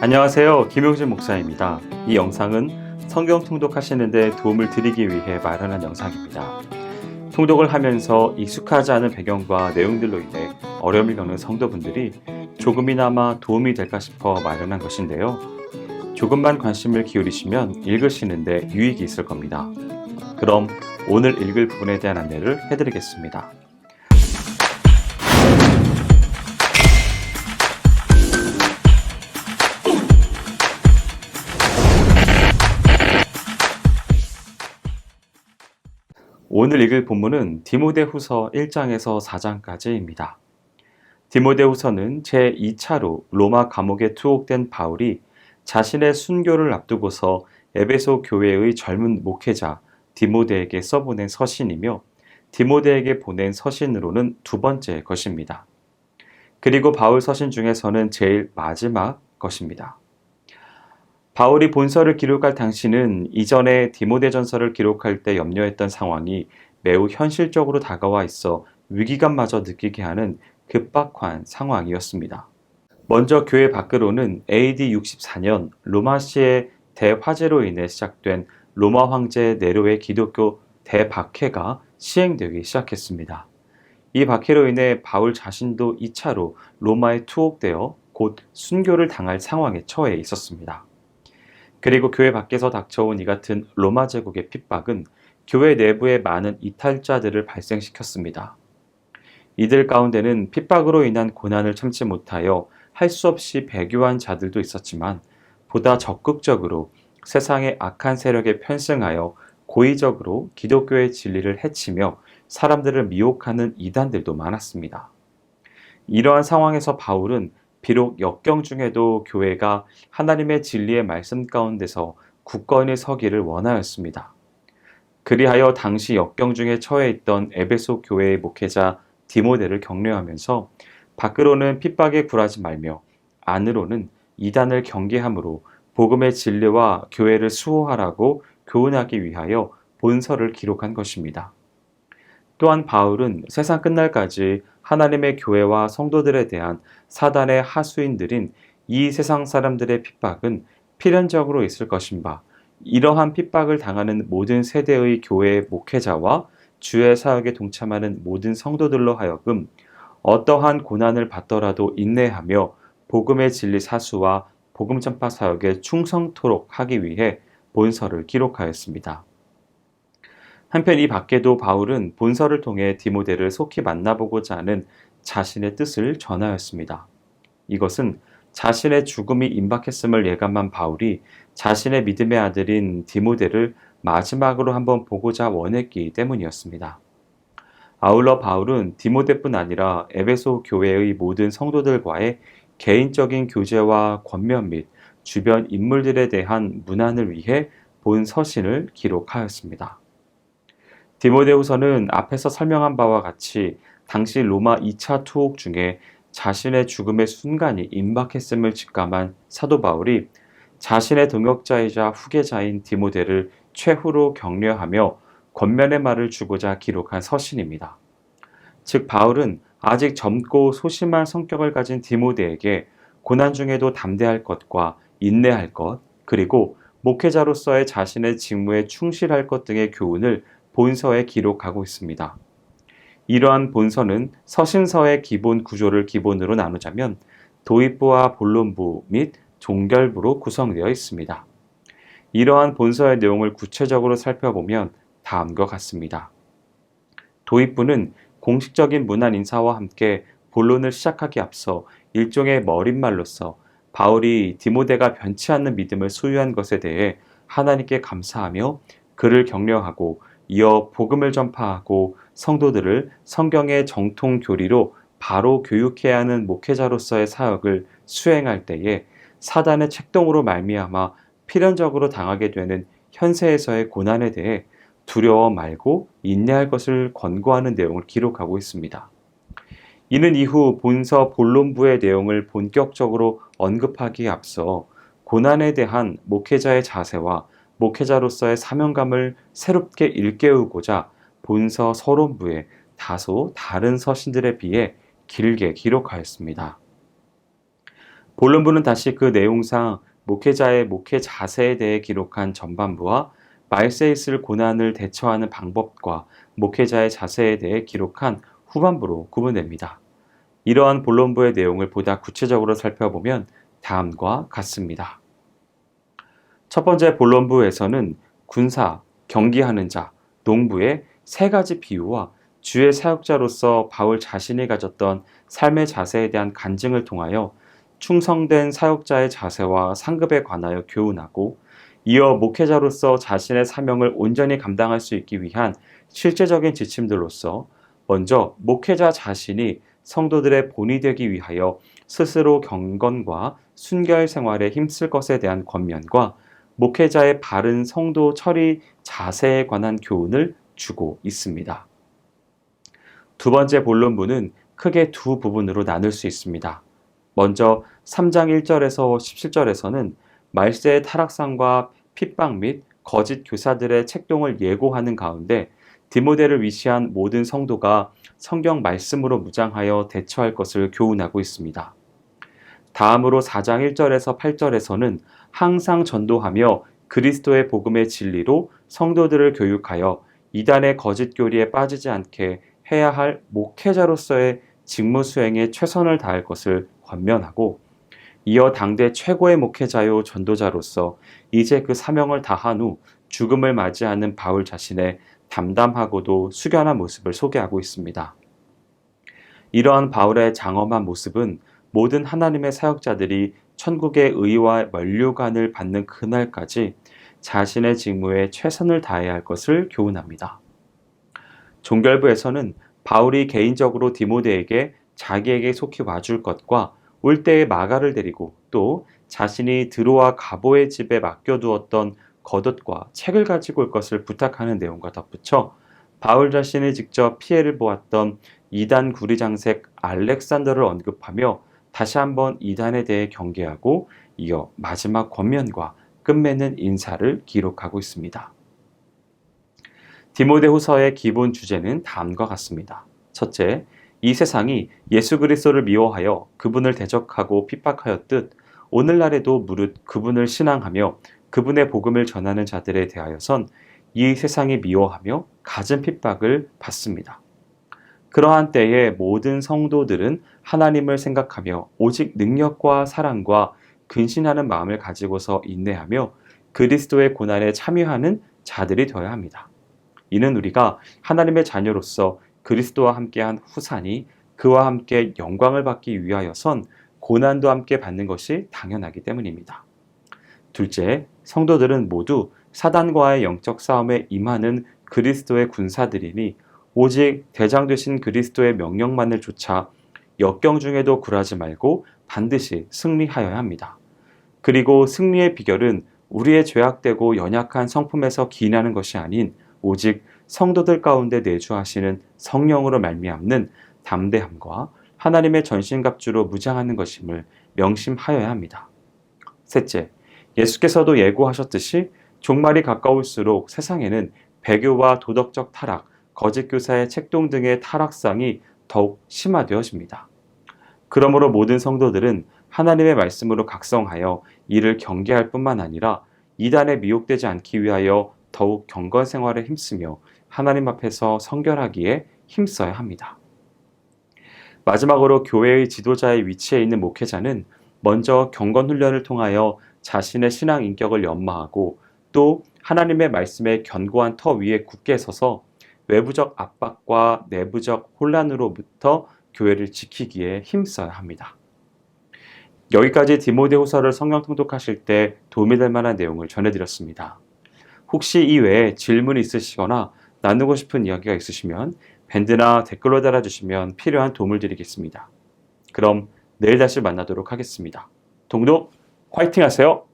안녕하세요. 김용진 목사입니다. 이 영상은 성경 통독하시는 데 도움을 드리기 위해 마련한 영상입니다. 통독을 하면서 익숙하지 않은 배경과 내용들로 인해 어려움을 겪는 성도분들이 조금이나마 도움이 될까 싶어 마련한 것인데요. 조금만 관심을 기울이시면 읽으시는데 유익이 있을 겁니다. 그럼 오늘 읽을 부분에 대한 안내를 해드리겠습니다. 오늘 읽을 본문은 디모데후서 1장에서 4장까지입니다. 디모데후서는 제2차로 로마 감옥에 투옥된 바울이 자신의 순교를 앞두고서 에베소 교회의 젊은 목회자 디모데에게 써보낸 서신이며 디모데에게 보낸 서신으로는 두 번째 것입니다. 그리고 바울 서신 중에서는 제일 마지막 것입니다. 바울이 본서를 기록할 당시는 이전에 디모데전서를 기록할 때 염려했던 상황이 매우 현실적으로 다가와 있어 위기감마저 느끼게 하는 급박한 상황이었습니다. 먼저 교회 밖으로는 AD 64년 로마시의 대화재로 인해 시작된 로마 황제 네로의 기독교 대박해가 시행되기 시작했습니다. 이 박해로 인해 바울 자신도 2차로 로마에 투옥되어 곧 순교를 당할 상황에 처해 있었습니다. 그리고 교회 밖에서 닥쳐온 이 같은 로마 제국의 핍박은 교회 내부에 많은 이탈자들을 발생시켰습니다. 이들 가운데는 핍박으로 인한 고난을 참지 못하여 할 수 없이 배교한 자들도 있었지만 보다 적극적으로 세상의 악한 세력에 편승하여 고의적으로 기독교의 진리를 해치며 사람들을 미혹하는 이단들도 많았습니다. 이러한 상황에서 바울은 비록 역경 중에도 교회가 하나님의 진리의 말씀 가운데서 굳건히 서기를 원하였습니다. 그리하여 당시 역경 중에 처해 있던 에베소 교회의 목회자 디모데를 격려하면서 밖으로는 핍박에 굴하지 말며 안으로는 이단을 경계함으로 복음의 진리와 교회를 수호하라고 교훈하기 위하여 본서를 기록한 것입니다. 또한 바울은 세상 끝날까지 하나님의 교회와 성도들에 대한 사단의 하수인들인 이 세상 사람들의 핍박은 필연적으로 있을 것인 바 이러한 핍박을 당하는 모든 세대의 교회의 목회자와 주의 사역에 동참하는 모든 성도들로 하여금 어떠한 고난을 받더라도 인내하며 복음의 진리 사수와 복음 전파 사역에 충성토록 하기 위해 본서를 기록하였습니다. 한편 이 밖에도 바울은 본서를 통해 디모데를 속히 만나보고자 하는 자신의 뜻을 전하였습니다. 이것은 자신의 죽음이 임박했음을 예감한 바울이 자신의 믿음의 아들인 디모데를 마지막으로 한번 보고자 원했기 때문이었습니다. 아울러 바울은 디모데뿐 아니라 에베소 교회의 모든 성도들과의 개인적인 교제와 권면 및 주변 인물들에 대한 문안을 위해 본 서신을 기록하였습니다. 디모데후서는 앞에서 설명한 바와 같이 당시 로마 2차 투옥 중에 자신의 죽음의 순간이 임박했음을 직감한 사도 바울이 자신의 동역자이자 후계자인 디모데를 최후로 격려하며 권면의 말을 주고자 기록한 서신입니다. 즉 바울은 아직 젊고 소심한 성격을 가진 디모데에게 고난 중에도 담대할 것과 인내할 것, 그리고 목회자로서의 자신의 직무에 충실할 것 등의 교훈을 본서에 기록하고 있습니다. 이러한 본서는 서신서의 기본 구조를 기본으로 나누자면 도입부와 본론부 및 종결부로 구성되어 있습니다. 이러한 본서의 내용을 구체적으로 살펴보면 다음과 같습니다. 도입부는 공식적인 문안 인사와 함께 본론을 시작하기 앞서 일종의 머릿말로서 바울이 디모데가 변치 않는 믿음을 소유한 것에 대해 하나님께 감사하며 그를 격려하고 이어 복음을 전파하고 성도들을 성경의 정통 교리로 바로 교육해야 하는 목회자로서의 사역을 수행할 때에 사단의 책동으로 말미암아 필연적으로 당하게 되는 현세에서의 고난에 대해 두려워 말고 인내할 것을 권고하는 내용을 기록하고 있습니다. 이는 이후 본서 본론부의 내용을 본격적으로 언급하기에 앞서 고난에 대한 목회자의 자세와 목회자로서의 사명감을 새롭게 일깨우고자 본서 서론부에 다소 다른 서신들에 비해 길게 기록하였습니다. 본론부는 다시 그 내용상 목회자의 목회 자세에 대해 기록한 전반부와 말세에 있을 고난을 대처하는 방법과 목회자의 자세에 대해 기록한 후반부로 구분됩니다. 이러한 본론부의 내용을 보다 구체적으로 살펴보면 다음과 같습니다. 첫 번째 본론부에서는 군사, 경기하는 자, 농부의 세 가지 비유와 주의 사역자로서 바울 자신이 가졌던 삶의 자세에 대한 간증을 통하여 충성된 사역자의 자세와 상급에 관하여 교훈하고, 이어 목회자로서 자신의 사명을 온전히 감당할 수 있기 위한 실제적인 지침들로서 먼저 목회자 자신이 성도들의 본이 되기 위하여 스스로 경건과 순결 생활에 힘쓸 것에 대한 권면과 목회자의 바른 성도 처리 자세에 관한 교훈을 주고 있습니다. 두 번째 본론부는 크게 두 부분으로 나눌 수 있습니다. 먼저 3장 1절에서 17절에서는 말세의 타락상과 핍박 및 거짓 교사들의 책동을 예고하는 가운데 디모데를 위시한 모든 성도가 성경 말씀으로 무장하여 대처할 것을 교훈하고 있습니다. 다음으로 4장 1절에서 8절에서는 항상 전도하며 그리스도의 복음의 진리로 성도들을 교육하여 이단의 거짓 교리에 빠지지 않게 해야 할 목회자로서의 직무 수행에 최선을 다할 것을 권면하고, 이어 당대 최고의 목회자요 전도자로서 이제 그 사명을 다한 후 죽음을 맞이하는 바울 자신의 담담하고도 숙연한 모습을 소개하고 있습니다. 이러한 바울의 장엄한 모습은 모든 하나님의 사역자들이 천국의 의와 면류관을 받는 그날까지 자신의 직무에 최선을 다해야 할 것을 교훈합니다. 종결부에서는 바울이 개인적으로 디모데에게 자기에게 속히 와줄 것과 올 때에 마가를 데리고 또 자신이 드로아 가보의 집에 맡겨두었던 겉옷과 책을 가지고 올 것을 부탁하는 내용과 덧붙여 바울 자신이 직접 피해를 보았던 이단 구리장색 알렉산더를 언급하며 다시 한번 이단에 대해 경계하고, 이어 마지막 권면과 끝맺는 인사를 기록하고 있습니다. 디모데후서의 기본 주제는 다음과 같습니다. 첫째, 이 세상이 예수 그리스도를 미워하여 그분을 대적하고 핍박하였듯 오늘날에도 무릇 그분을 신앙하며 그분의 복음을 전하는 자들에 대하여선 이 세상이 미워하며 갖은 핍박을 받습니다. 그러한 때에 모든 성도들은 하나님을 생각하며 오직 능력과 사랑과 근신하는 마음을 가지고서 인내하며 그리스도의 고난에 참여하는 자들이 되어야 합니다. 이는 우리가 하나님의 자녀로서 그리스도와 함께한 후산이 그와 함께 영광을 받기 위하여선 고난도 함께 받는 것이 당연하기 때문입니다. 둘째, 성도들은 모두 사단과의 영적 싸움에 임하는 그리스도의 군사들이니 오직 대장 되신 그리스도의 명령만을 쫓아 역경 중에도 굴하지 말고 반드시 승리하여야 합니다. 그리고 승리의 비결은 우리의 죄악되고 연약한 성품에서 기인하는 것이 아닌 오직 성도들 가운데 내주하시는 성령으로 말미암는 담대함과 하나님의 전신갑주로 무장하는 것임을 명심하여야 합니다. 셋째, 예수께서도 예고하셨듯이 종말이 가까울수록 세상에는 배교와 도덕적 타락, 거짓 교사의 책동 등의 타락상이 더욱 심화되어집니다. 그러므로 모든 성도들은 하나님의 말씀으로 각성하여 이를 경계할 뿐만 아니라 이단에 미혹되지 않기 위하여 더욱 경건 생활에 힘쓰며 하나님 앞에서 성결하기에 힘써야 합니다. 마지막으로 교회의 지도자의 위치에 있는 목회자는 먼저 경건 훈련을 통하여 자신의 신앙 인격을 연마하고 또 하나님의 말씀의 견고한 터 위에 굳게 서서 외부적 압박과 내부적 혼란으로부터 교회를 지키기에 힘써야 합니다. 여기까지 디모데후서를 성경 통독하실 때 도움이 될 만한 내용을 전해드렸습니다. 혹시 이외에 질문이 있으시거나 나누고 싶은 이야기가 있으시면 밴드나 댓글로 달아주시면 필요한 도움을 드리겠습니다. 그럼 내일 다시 만나도록 하겠습니다. 동독 화이팅 하세요!